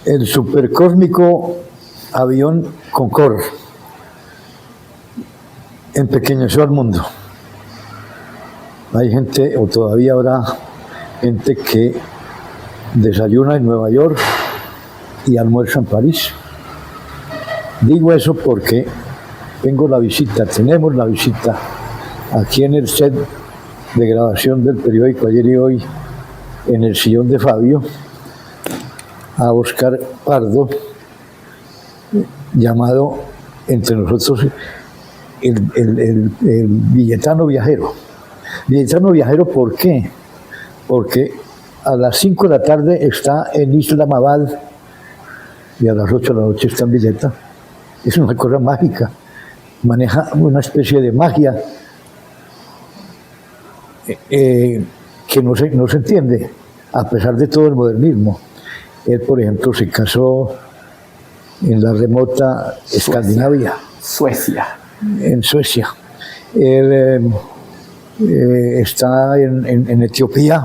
el supercósmico avión Concorde empequeñeció al mundo. Hay gente, o todavía habrá gente que desayuna en Nueva York y almuerza en París. Digo eso porque tenemos la visita aquí en el set de grabación del periódico Ayer y Hoy, en el sillón de Fabio, a Oscar Pardo, llamado entre nosotros el billetano viajero. Billetano viajero, ¿por qué? Porque a las 5 de la tarde está en Islamabad y a las 8 de la noche está en Villeta. Es una cosa mágica, maneja una especie de magia que no se entiende, a pesar de todo el modernismo. Él, por ejemplo, se casó en la remota Escandinavia. En Suecia. Él está en Etiopía,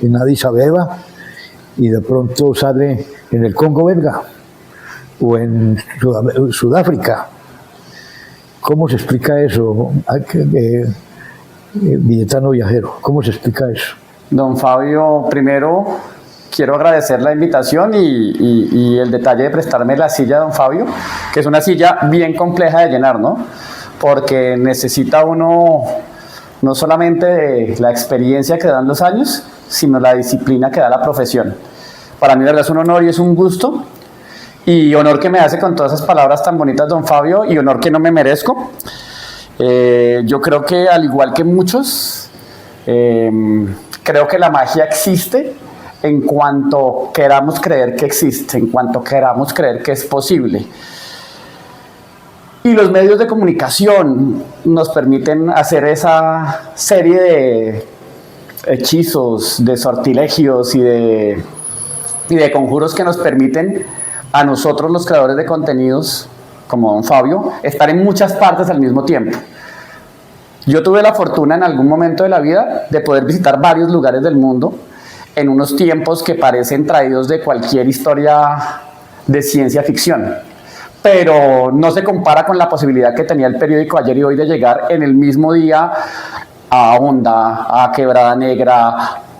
en Addis Abeba, y de pronto sale en el Congo belga o en Sudáfrica. ¿Cómo se explica eso, billetano viajero? ¿Cómo se explica eso? Don Fabio, primero quiero agradecer la invitación y el detalle de prestarme la silla, don Fabio, que es una silla bien compleja de llenar, ¿no? Porque necesita uno no solamente de la experiencia que dan los años, sino la disciplina que da la profesión. Para mí, verdad, es un honor y es un gusto, y honor que me hace con todas esas palabras tan bonitas, don Fabio, y honor que no me merezco. Yo creo que, al igual que muchos, creo que la magia existe en cuanto queramos creer que existe, en cuanto queramos creer que es posible. Y los medios de comunicación nos permiten hacer esa serie de hechizos, de sortilegios y de conjuros que nos permiten a nosotros, los creadores de contenidos, como don Fabio, estar en muchas partes al mismo tiempo. Yo tuve la fortuna en algún momento de la vida de poder visitar varios lugares del mundo en unos tiempos que parecen traídos de cualquier historia de ciencia ficción, pero no se compara con la posibilidad que tenía el periódico Ayer y Hoy de llegar en el mismo día a Honda, a Quebrada Negra,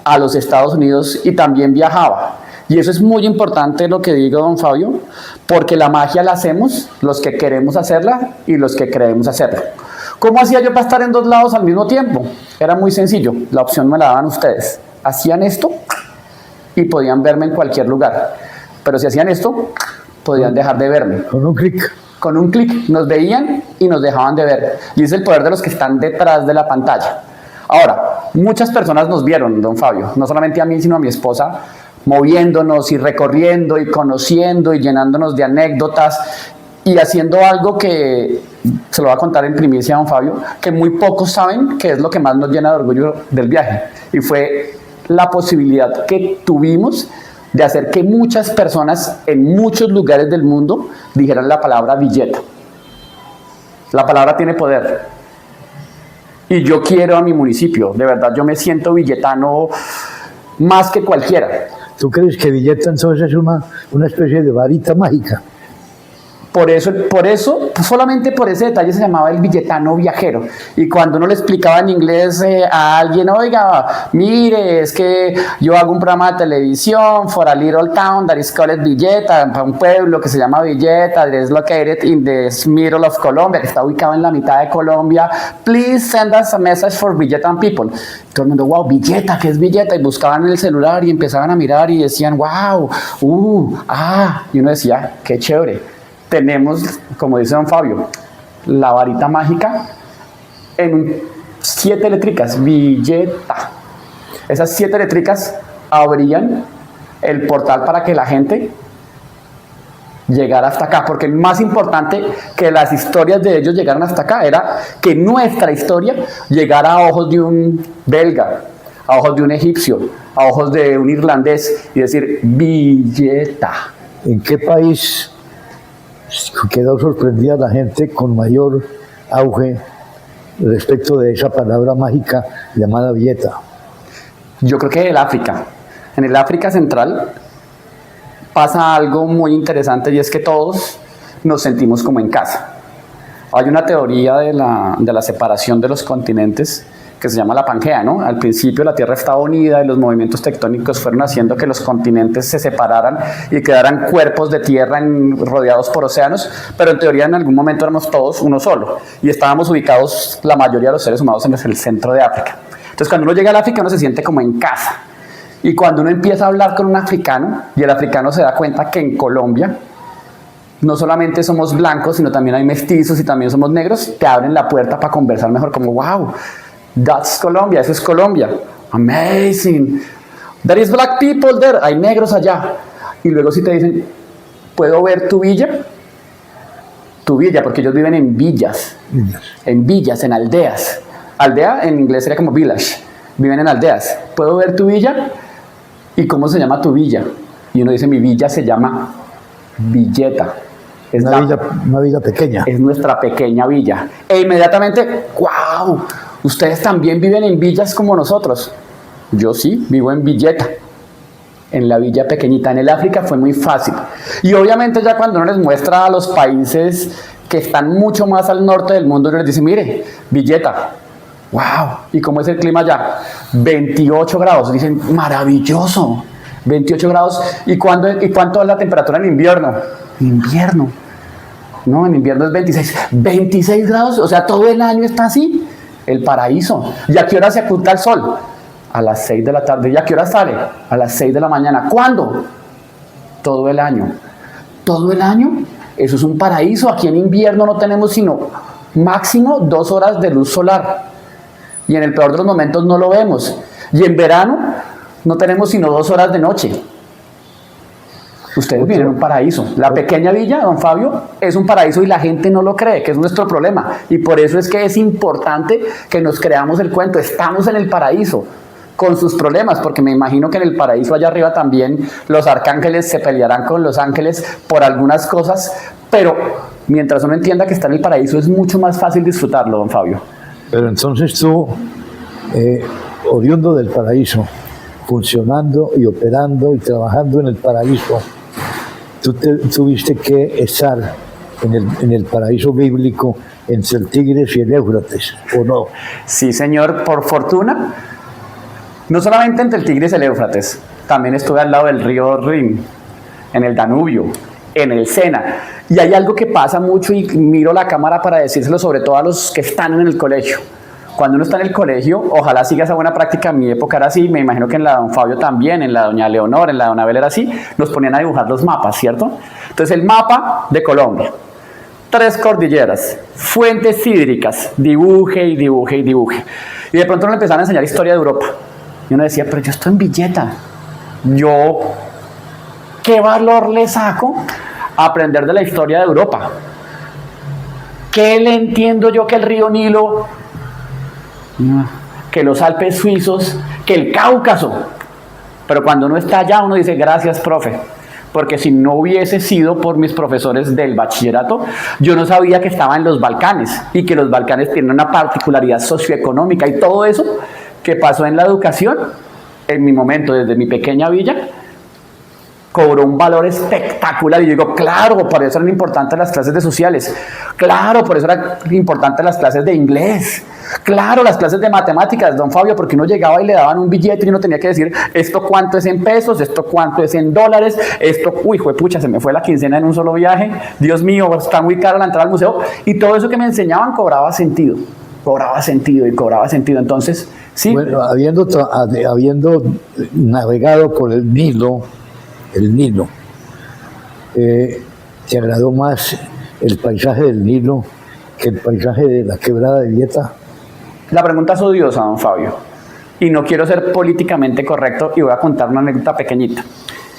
a los Estados Unidos, y también viajaba. Y eso es muy importante lo que digo, don Fabio, porque la magia la hacemos los que queremos hacerla y los que creemos hacerla. ¿Cómo hacía yo para estar en dos lados al mismo tiempo? Era muy sencillo, la opción me la daban ustedes. Hacían esto y podían verme en cualquier lugar, pero si hacían esto, podían dejar de verme. Con un clic. Con un clic nos veían y nos dejaban de ver. Y es el poder de los que están detrás de la pantalla. Ahora, muchas personas nos vieron, don Fabio, no solamente a mí, sino a mi esposa, moviéndonos y recorriendo y conociendo y llenándonos de anécdotas y haciendo algo que se lo voy a contar en primicia, don Fabio, que muy pocos saben que es lo que más nos llena de orgullo del viaje, y fue la posibilidad que tuvimos de hacer que muchas personas en muchos lugares del mundo dijeran la palabra Villeta. La palabra tiene poder. Y yo quiero a mi municipio, de verdad, yo me siento villetano más que cualquiera. ¿Tú crees que Villeta entonces es una especie de varita mágica? Por eso, solamente por ese detalle se llamaba el billetano viajero. Y cuando uno le explicaba en inglés a alguien, oiga, mire, es que yo hago un programa de televisión for a little town that is called Villeta, para un pueblo que se llama Villeta, that is located in the middle of Colombia, que está ubicado en la mitad de Colombia. Please send us a message for Villetan people. Todo el mundo, wow, Villeta, ¿qué es Villeta? Y buscaban en el celular y empezaban a mirar y decían, wow, y uno decía, qué chévere. Tenemos, como dice don Fabio, la varita mágica en 7 letricas, Villeta. Esas 7 letricas abrían el portal para que la gente llegara hasta acá, porque más importante que las historias de ellos llegaran hasta acá era que nuestra historia llegara a ojos de un belga, a ojos de un egipcio, a ojos de un irlandés, y decir Villeta. ¿En qué país quedó sorprendida la gente con mayor auge respecto de esa palabra mágica llamada Villeta? Yo creo que en el África central, pasa algo muy interesante y es que todos nos sentimos como en casa. Hay una teoría de la separación de los continentes que se llama la Pangea, ¿no? Al principio la Tierra estaba unida y los movimientos tectónicos fueron haciendo que los continentes se separaran y quedaran cuerpos de tierra rodeados por océanos, pero en teoría en algún momento éramos todos uno solo y estábamos ubicados, la mayoría de los seres humanos, en el centro de África. Entonces cuando uno llega al África uno se siente como en casa, y cuando uno empieza a hablar con un africano y el africano se da cuenta que en Colombia no solamente somos blancos, sino también hay mestizos y también somos negros, te abren la puerta para conversar mejor, como wow, that's Colombia, eso es Colombia, amazing, there is black people there, hay negros allá. Y luego si te dicen, ¿puedo ver tu villa? Tu villa, porque ellos viven en villas, en aldeas. Aldea en inglés sería como village, viven en aldeas. ¿Puedo ver tu villa? ¿Y cómo se llama tu villa? Y uno dice, mi villa se llama Villeta. Es una villa pequeña. Es nuestra pequeña villa. E inmediatamente, wow, ustedes también viven en villas como nosotros. Yo sí, vivo en Villeta, en la villa pequeñita. En el África fue muy fácil. Y obviamente ya cuando uno les muestra a los países que están mucho más al norte del mundo, uno les dice, mire, Villeta, wow, ¿y cómo es el clima allá? 28 grados. Dicen, maravilloso, 28 grados. ¿Y cuánto es la temperatura en invierno? Invierno. No, en invierno es 26. 26 grados, o sea, todo el año está así. El paraíso. ¿Y a qué hora se oculta el sol? A las 6 de la tarde. ¿Y a qué hora sale? A las 6 de la mañana. ¿Cuándo? Todo el año. ¿Todo el año? Eso es un paraíso. Aquí en invierno no tenemos sino máximo 2 horas de luz solar. Y en el peor de los momentos no lo vemos. Y en verano no tenemos sino 2 horas de noche. Ustedes viven en un paraíso. La pequeña villa, don Fabio, es un paraíso y la gente no lo cree, que es nuestro problema. Y por eso es que es importante que nos creamos el cuento. Estamos en el paraíso con sus problemas, porque me imagino que en el paraíso allá arriba también los arcángeles se pelearán con los ángeles por algunas cosas, pero mientras uno entienda que está en el paraíso es mucho más fácil disfrutarlo, don Fabio. Pero entonces tú, oriundo del paraíso, funcionando y operando y trabajando en el paraíso, tú tuviste que estar en el paraíso bíblico entre el Tigris y el Éufrates, ¿o no? Sí, señor, por fortuna, no solamente entre el Tigris y el Éufrates, también estuve al lado del río Rin, en el Danubio, en el Sena. Y hay algo que pasa mucho y miro la cámara para decírselo sobre todo a los que están en el colegio. Cuando uno está en el colegio, ojalá siga esa buena práctica. En mi época era así, me imagino que en la de don Fabio también, en la de doña Leonor, en la de don Abel era así, nos ponían a dibujar los mapas, ¿cierto? Entonces el mapa de Colombia, 3 cordilleras, fuentes hídricas, dibuje y dibuje y dibuje. Y de pronto nos empezaron a enseñar historia de Europa. Y uno decía, pero yo estoy en Villeta, yo, ¿qué valor le saco a aprender de la historia de Europa? ¿Qué le entiendo yo que el río Nilo, que los Alpes suizos, que el Cáucaso? Pero cuando uno está allá uno dice, gracias, profe, porque si no hubiese sido por mis profesores del bachillerato, yo no sabía que estaba en los Balcanes y que los Balcanes tienen una particularidad socioeconómica y todo eso que pasó en la educación, en mi momento, desde mi pequeña villa, cobró un valor espectacular. Y yo digo, claro, por eso eran importantes las clases de sociales, claro, por eso eran importantes las clases de inglés, claro, las clases de matemáticas, don Fabio, porque uno llegaba y le daban un billete y uno tenía que decir, esto cuánto es en pesos, esto cuánto es en dólares, esto, uy, juepucha, se me fue la quincena en un solo viaje, Dios mío, está muy cara la entrada al museo. Y todo eso que me enseñaban cobraba sentido y cobraba sentido. Entonces, sí. Bueno, habiendo navegado por el Nilo, ¿te agradó más el paisaje del Nilo que el paisaje de la quebrada de Villeta? La pregunta es odiosa, don Fabio, y no quiero ser políticamente correcto y voy a contar una anécdota pequeñita.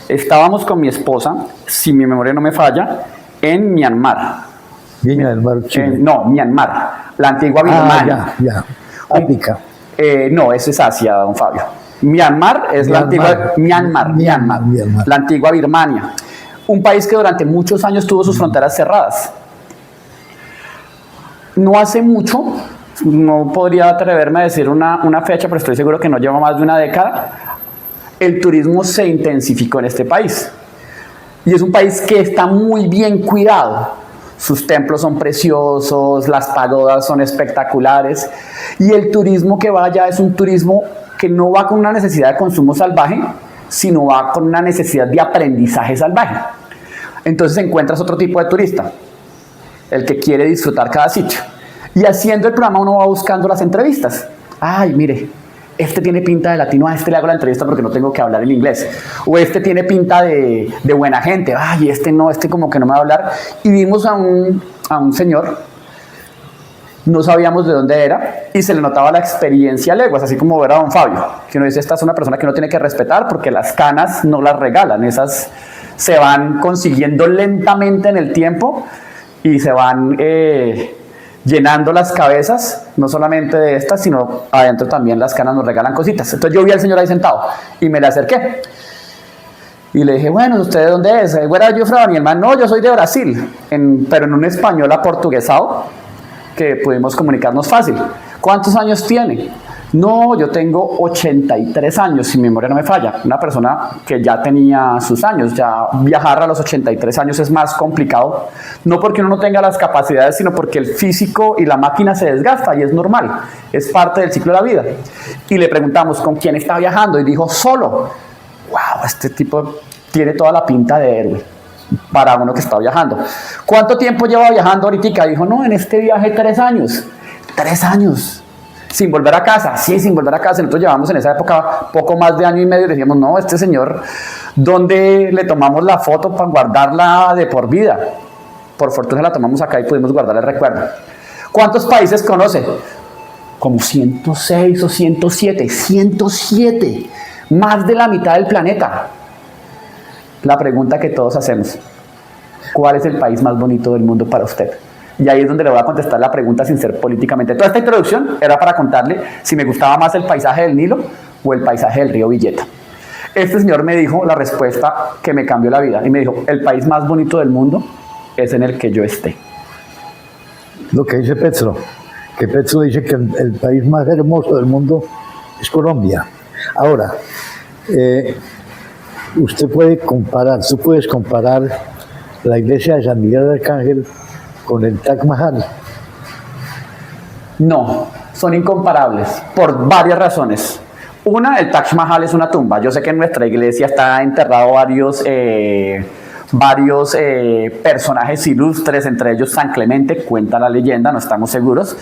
Estábamos con mi esposa, si mi memoria no me falla, en Myanmar. Viña del Mar, Chile. No, Myanmar, la antigua Birmania. Ya. África. No, ese es Asia, don Fabio. Myanmar es la antigua Myanmar, la antigua Birmania. Un país que durante muchos años tuvo sus fronteras cerradas. No hace mucho, no podría atreverme a decir una fecha, pero estoy seguro que no lleva más de una década, el turismo se intensificó en este país. Y es un país que está muy bien cuidado. Sus templos son preciosos, las pagodas son espectaculares y el turismo que va allá es un turismo que no va con una necesidad de consumo salvaje, sino va con una necesidad de aprendizaje salvaje. Entonces encuentras otro tipo de turista, el que quiere disfrutar cada sitio. Y haciendo el programa uno va buscando las entrevistas. Ay, mire, este tiene pinta de latino, a este le hago la entrevista porque no tengo que hablar el inglés. O este tiene pinta de buena gente, ay, este no, este como que no me va a hablar. Y vimos a un señor, no sabíamos de dónde era, y se le notaba la experiencia a leguas, así como ver a don Fabio, que uno dice, esta es una persona que uno tiene que respetar porque las canas no las regalan, esas se van consiguiendo lentamente en el tiempo y se van llenando las cabezas, no solamente de estas, sino adentro también las canas nos regalan cositas. Entonces yo vi al señor ahí sentado y me le acerqué y le dije, bueno, ¿usted de dónde es? Where are you from? Y el man, no, yo soy de Brasil, pero en un español aportuguesado que pudimos comunicarnos fácil. ¿Cuántos años tiene? No, yo tengo 83 años, si mi memoria no me falla. Una persona que ya tenía sus años, ya viajar a los 83 años es más complicado. No porque uno no tenga las capacidades, sino porque el físico y la máquina se desgasta y es normal. Es parte del ciclo de la vida. Y le preguntamos, ¿con quién está viajando? Y dijo, solo. ¡Wow! Este tipo tiene toda la pinta de héroe para uno que está viajando. ¿Cuánto tiempo lleva viajando ahorita? Dijo, no, en este viaje 3 años. 3 años. Sin volver a casa, sí, sin volver a casa. Nosotros llevamos en esa época poco más de año y medio y decíamos, no, este señor, ¿dónde le tomamos la foto para guardarla de por vida? Por fortuna la tomamos acá y pudimos guardar el recuerdo. ¿Cuántos países conoce? Como 106 o 107, 107, más de la mitad del planeta. La pregunta que todos hacemos, ¿cuál es el país más bonito del mundo para usted? Y ahí es donde le voy a contestar la pregunta sin ser políticamente. Toda esta introducción era para contarle si me gustaba más el paisaje del Nilo o el paisaje del río Villeta. Este señor me dijo la respuesta que me cambió la vida y me dijo, el país más bonito del mundo es en el que yo esté. Lo que dice Petro, que Petro dice que el país más hermoso del mundo es Colombia. Ahora, usted puede comparar, tú puedes comparar la iglesia de San Miguel Arcángel con el Taj Mahal. No, son incomparables por varias razones. Una, el Taj Mahal es una tumba. Yo sé que en nuestra iglesia está enterrado varios personajes ilustres, entre ellos San Clemente, cuenta la leyenda, no estamos seguros,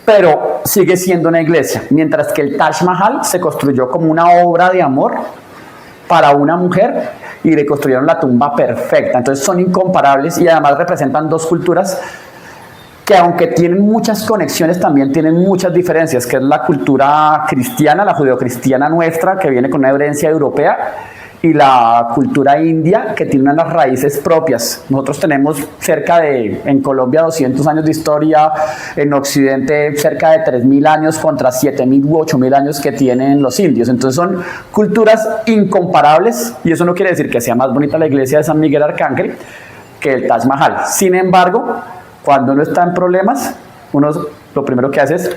pero sigue siendo una iglesia, mientras que el Taj Mahal se construyó como una obra de amor para una mujer y le construyeron la tumba perfecta. Entonces son incomparables y además representan dos culturas que, aunque tienen muchas conexiones, también tienen muchas diferencias, que es la cultura cristiana, la judeocristiana nuestra, que viene con una herencia europea, y la cultura india, que tiene unas raíces propias. Nosotros tenemos en Colombia 200 años de historia, en Occidente cerca de 3.000 años contra 7.000 u 8.000 años que tienen los indios. Entonces son culturas incomparables y eso no quiere decir que sea más bonita la iglesia de San Miguel Arcángel que el Taj Mahal. Sin embargo, cuando uno está en problemas, uno lo primero que hace es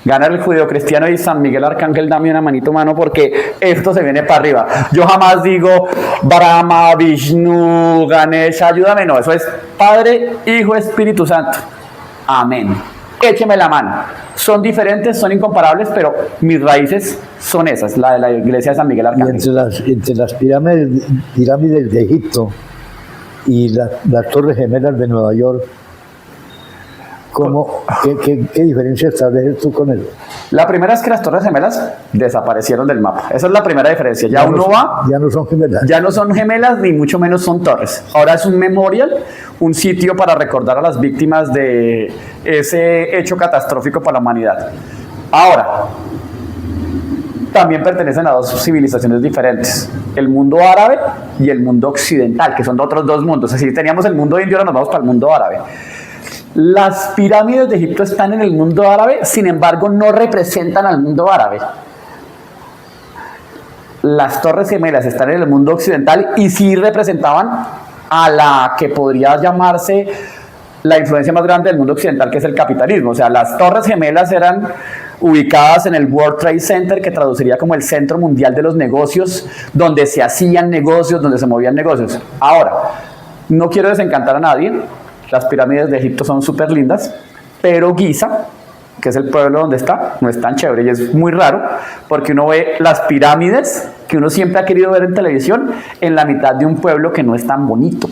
ganar el judeocristiano y San Miguel Arcángel, dame una manito mano porque esto se viene para arriba. Yo jamás digo Brahma, Vishnu, Ganesha, ayúdame, no, eso es Padre, Hijo, Espíritu Santo. Amén. Écheme la mano. Son diferentes, son incomparables, pero mis raíces son esas, la de la iglesia de San Miguel Arcángel. Y entre las pirámides de Egipto y las Torres Gemelas de Nueva York, ¿qué diferencia estableces tú con eso? La primera es que las Torres Gemelas desaparecieron del mapa. Esa es la primera diferencia. Ya no son gemelas. Ya no son gemelas, ni mucho menos son torres. Ahora es un memorial, un sitio para recordar a las víctimas de ese hecho catastrófico para la humanidad. Ahora, también pertenecen a dos civilizaciones diferentes, el mundo árabe y el mundo occidental, que son otros dos mundos. Así teníamos el mundo indio, ahora nos vamos para el mundo árabe. Las pirámides de Egipto están en el mundo árabe, sin embargo no representan al mundo árabe. Las Torres Gemelas están en el mundo occidental y sí representaban a la que podría llamarse la influencia más grande del mundo occidental, que es el capitalismo. O sea, las Torres Gemelas eran ubicadas en el World Trade Center, que traduciría como el centro mundial de los negocios, donde se hacían negocios, donde se movían negocios. Ahora, no quiero desencantar a nadie, las pirámides de Egipto son súper lindas, pero Giza, que es el pueblo donde está, no es tan chévere y es muy raro, porque uno ve las pirámides que uno siempre ha querido ver en televisión en la mitad de un pueblo que no es tan bonito,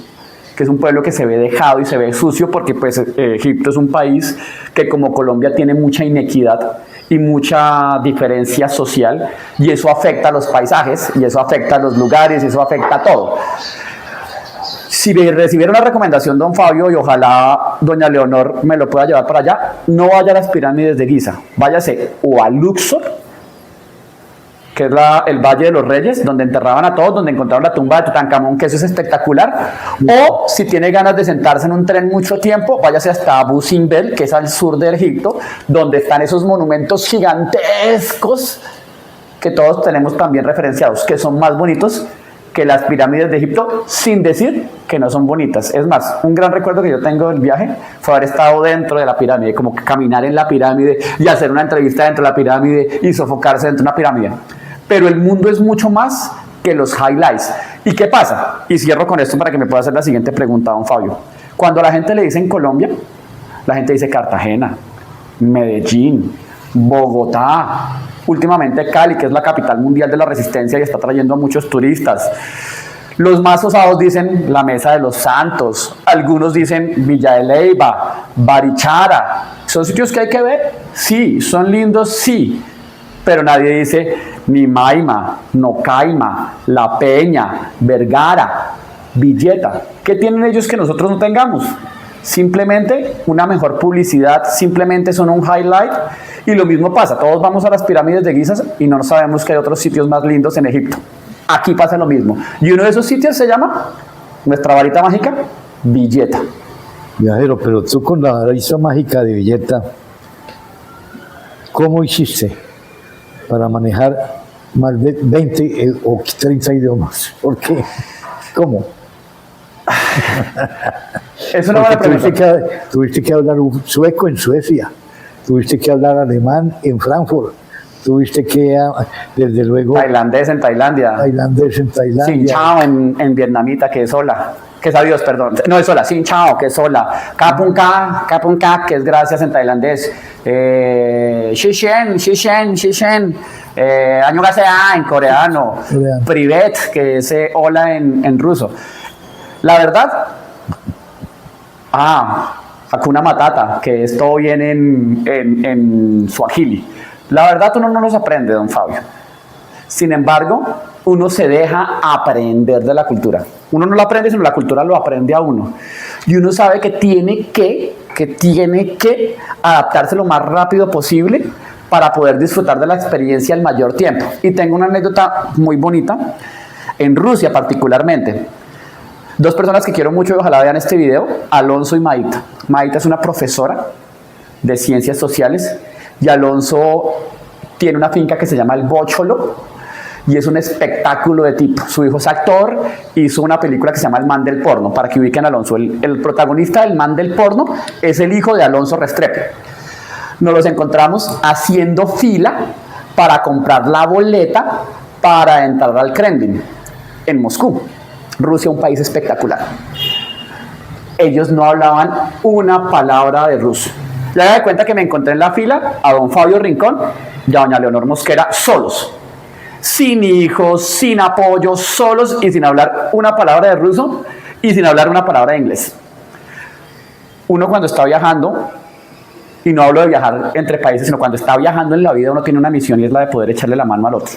que es un pueblo que se ve dejado y se ve sucio, porque pues Egipto es un país que, como Colombia, tiene mucha inequidad y mucha diferencia social, y eso afecta a los paisajes, y eso afecta a los lugares, y eso afecta a todo. Si recibiera una recomendación, don Fabio, y ojalá doña Leonor me lo pueda llevar para allá, no vaya a las pirámides de Giza, váyase o a Luxor, que es el Valle de los Reyes, donde enterraban a todos, donde encontraron la tumba de Tutankamón, que eso es espectacular, o si tiene ganas de sentarse en un tren mucho tiempo, váyase hasta Abu Simbel, que es al sur de Egipto, donde están esos monumentos gigantescos que todos tenemos también referenciados, que son más bonitos que las pirámides de Egipto, sin decir que no son bonitas. Es más, un gran recuerdo que yo tengo del viaje fue haber estado dentro de la pirámide, como que caminar en la pirámide y hacer una entrevista dentro de la pirámide y sofocarse dentro de una pirámide. Pero el mundo es mucho más que los highlights. ¿Y qué pasa? Y cierro con esto para que me pueda hacer la siguiente pregunta, don Fabio. Cuando a la gente le dicen Colombia, la gente dice Cartagena, Medellín, Bogotá, últimamente Cali, que es la capital mundial de la resistencia y está trayendo a muchos turistas. Los más osados dicen la Mesa de los Santos, algunos dicen Villa de Leyva, Barichara. ¿Son sitios que hay que ver? Sí. ¿Son lindos? Sí. Pero nadie dice ni Maima, Nocaima, La Peña, Vergara, Villeta. ¿Qué tienen ellos que nosotros no tengamos? Simplemente una mejor publicidad, simplemente son un highlight. Y lo mismo pasa, todos vamos a las pirámides de Giza y no sabemos que hay otros sitios más lindos en Egipto. Aquí pasa lo mismo. Y uno de esos sitios se llama, nuestra varita mágica, Villeta. Viajero, pero tú con la varita mágica de Villeta, ¿cómo hiciste para manejar más de 20 o 30 idiomas? ¿Por qué? ¿Cómo? Es una buena pregunta. Tuviste que hablar sueco en Suecia, tuviste que hablar alemán en Frankfurt, tuviste que, desde luego... Tailandés en Tailandia. Tailandés en Tailandia. Sin chao en vietnamita, que es hola. Que es adiós, perdón. No es hola, sin chao, que es hola. Kapunka, que es gracias en tailandés. Shishen. Annyeonghaseyo en coreano. Privet, que es hola en ruso. La verdad, Hakuna Matata, que es todo bien en Swahili. La verdad uno no los aprende, don Fabio. Sin embargo, uno se deja aprender de la cultura. Uno no lo aprende, sino la cultura lo aprende a uno. Y uno sabe que tiene que adaptarse lo más rápido posible para poder disfrutar de la experiencia el mayor tiempo. Y tengo una anécdota muy bonita, en Rusia particularmente. Dos personas que quiero mucho y ojalá vean este video, Alonso y Maíta. Maíta es una profesora de ciencias sociales y Alonso tiene una finca que se llama El Bócholo y es un espectáculo de tipo. Su hijo es actor, hizo una película que se llama El Man del Porno, para que ubiquen a Alonso. El protagonista del Man del Porno es el hijo de Alonso Restrepo. Nos los encontramos haciendo fila para comprar la boleta para entrar al Kremlin en Moscú. Rusia, un país espectacular. Ellos no hablaban una palabra de ruso. Ya me di cuenta que me encontré en la fila a don Fabio Rincón y a doña Leonor Mosquera solos, sin hijos, sin apoyo, solos y sin hablar una palabra de ruso y sin hablar una palabra de inglés. Uno cuando está viajando, y no hablo de viajar entre países, sino cuando está viajando en la vida, uno tiene una misión y es la de poder echarle la mano al otro.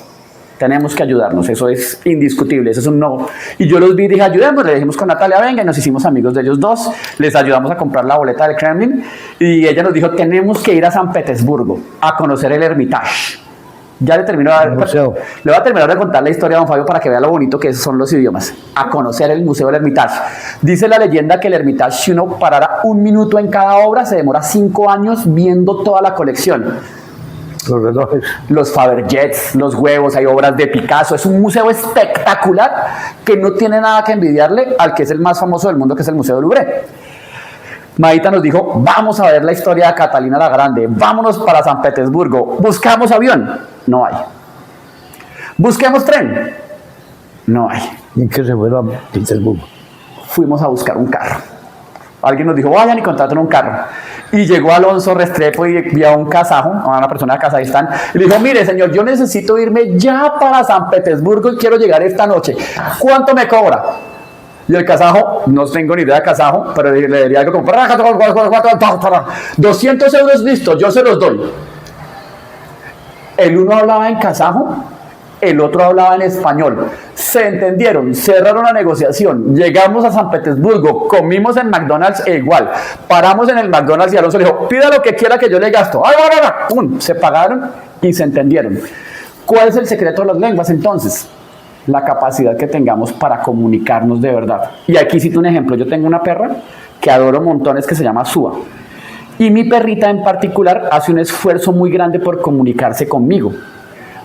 Tenemos que ayudarnos, eso es indiscutible, eso es un no. Y yo los vi y dije, ayudemos, le dijimos con Natalia, venga, y nos hicimos amigos de ellos dos, les ayudamos a comprar la boleta del Kremlin, y ella nos dijo, tenemos que ir a San Petersburgo a conocer el Hermitage. Ya le voy a terminar de contar la historia a don Fabio para que vea lo bonito que son los idiomas. A conocer el Museo del Hermitage. Dice la leyenda que el Hermitage, si uno parara un minuto en cada obra, se demora 5 años viendo toda la colección. Los relojes. Los Fabergés, los huevos, hay obras de Picasso. Es un museo espectacular que no tiene nada que envidiarle al que es el más famoso del mundo, que es el Museo del Louvre. Maíta nos dijo, vamos a ver la historia de Catalina la Grande, vámonos para San Petersburgo, buscamos avión, no hay. Busquemos tren, no hay. ¿Y en qué se fueron a Petersburgo? Fuimos a buscar un carro. Alguien nos dijo, vayan y contraten un carro. Y llegó Alonso Restrepo y vio a un kazajo, a una persona de Kazajistán, y le dijo, mire señor, yo necesito irme ya para San Petersburgo y quiero llegar esta noche. ¿Cuánto me cobra? Y el kazajo, no tengo ni idea de kazajo, pero le diría algo como 200 euros, listo, yo se los doy. El uno hablaba en kazajo, el otro hablaba en español. Se entendieron, cerraron la negociación, llegamos a San Petersburgo, comimos en McDonald's e igual. Paramos en el McDonald's y Alonso le dijo, pida lo que quiera que yo le gasto. ¡Ay, ¡pum! Se pagaron y se entendieron. ¿Cuál es el secreto de las lenguas entonces? La capacidad que tengamos para comunicarnos de verdad. Y aquí cito un ejemplo. Yo tengo una perra que adoro montones que se llama Sua. Y mi perrita en particular hace un esfuerzo muy grande por comunicarse conmigo.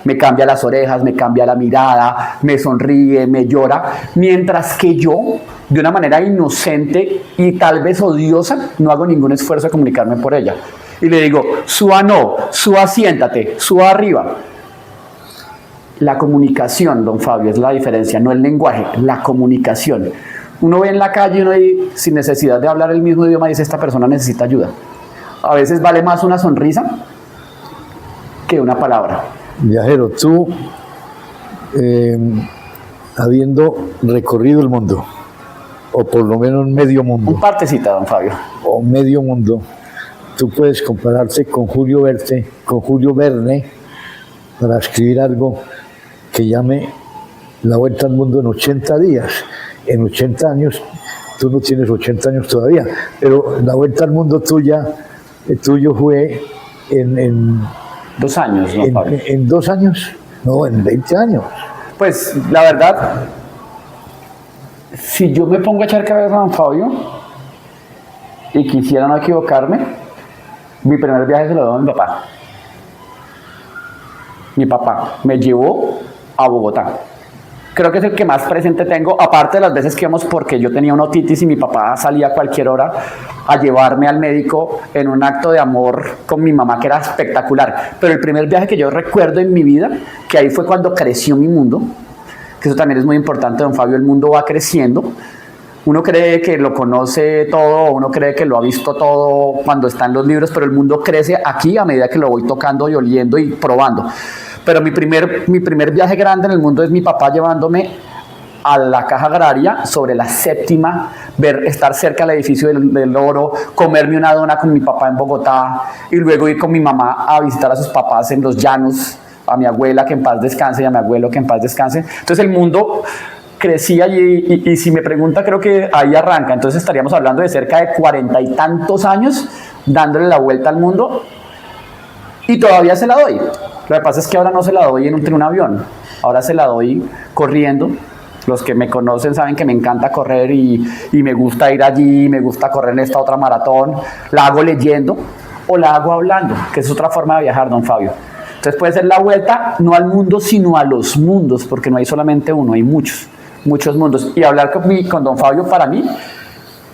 Me cambia las orejas, me cambia la mirada, me sonríe, me llora. Mientras que yo, de una manera inocente y tal vez odiosa, no hago ningún esfuerzo de comunicarme por ella. Y le digo, Sua no, Sua siéntate, Sua arriba. La comunicación, don Fabio, es la diferencia, no el lenguaje, la comunicación. Uno ve en la calle y uno sin necesidad de hablar el mismo idioma dice, esta persona necesita ayuda. A veces vale más una sonrisa que una palabra. Viajero, tú, habiendo recorrido el mundo, o por lo menos medio mundo. Un partecita, don Fabio. O medio mundo, tú puedes compararte con Julio Verne, para escribir algo que llame La Vuelta al Mundo en 80 días. En 80 años, tú no tienes 80 años todavía, pero La Vuelta al Mundo tuyo fue en 2 años, ¿no, Fabio? ¿En 2 años? No, en 20 años. Pues, la verdad, si yo me pongo a echar cabeza a don Fabio y quisiera no equivocarme, mi primer viaje se lo doy a mi papá. Mi papá me llevó a Bogotá. Creo que es el que más presente tengo, aparte de las veces que íbamos porque yo tenía una otitis y mi papá salía a cualquier hora a llevarme al médico en un acto de amor con mi mamá que era espectacular. Pero el primer viaje que yo recuerdo en mi vida, que ahí fue cuando creció mi mundo, que eso también es muy importante, don Fabio, el mundo va creciendo. Uno cree que lo conoce todo, uno cree que lo ha visto todo cuando está en los libros, pero el mundo crece aquí a medida que lo voy tocando y oliendo y probando. Pero mi primer viaje grande en el mundo es mi papá llevándome a la Caja Agraria sobre la 7ª, estar cerca del edificio del Oro, comerme una dona con mi papá en Bogotá y luego ir con mi mamá a visitar a sus papás en los llanos, a mi abuela que en paz descanse y a mi abuelo que en paz descanse. Entonces el mundo crecía y si me pregunta, creo que ahí arranca. Entonces estaríamos hablando de cerca de 40 y tantos años dándole la vuelta al mundo y todavía se la doy. Lo que pasa es que ahora no se la doy en un avión, ahora se la doy corriendo. Los que me conocen saben que me encanta correr y me gusta ir allí, me gusta correr en esta otra maratón. La hago leyendo o la hago hablando, que es otra forma de viajar, don Fabio. Entonces puede ser la vuelta no al mundo, sino a los mundos, porque no hay solamente uno, hay muchos mundos. Y hablar con don Fabio para mí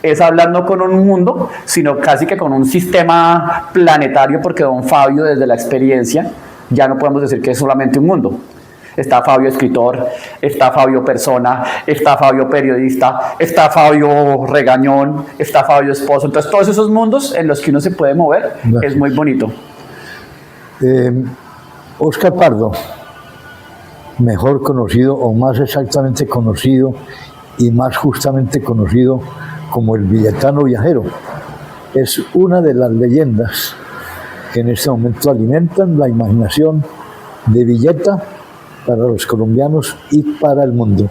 es hablar no con un mundo, sino casi que con un sistema planetario, porque don Fabio desde la experiencia ya no podemos decir que es solamente un mundo. Está Fabio escritor, está Fabio persona, está Fabio periodista, está Fabio regañón, está Fabio esposo. Entonces todos esos mundos en los que uno se puede mover. Gracias. Es muy bonito. Óscar Pardo, mejor conocido o más exactamente conocido y más justamente conocido como el Villetano Viajero, es una de las leyendas que en este momento alimentan la imaginación de Villeta para los colombianos y para el mundo.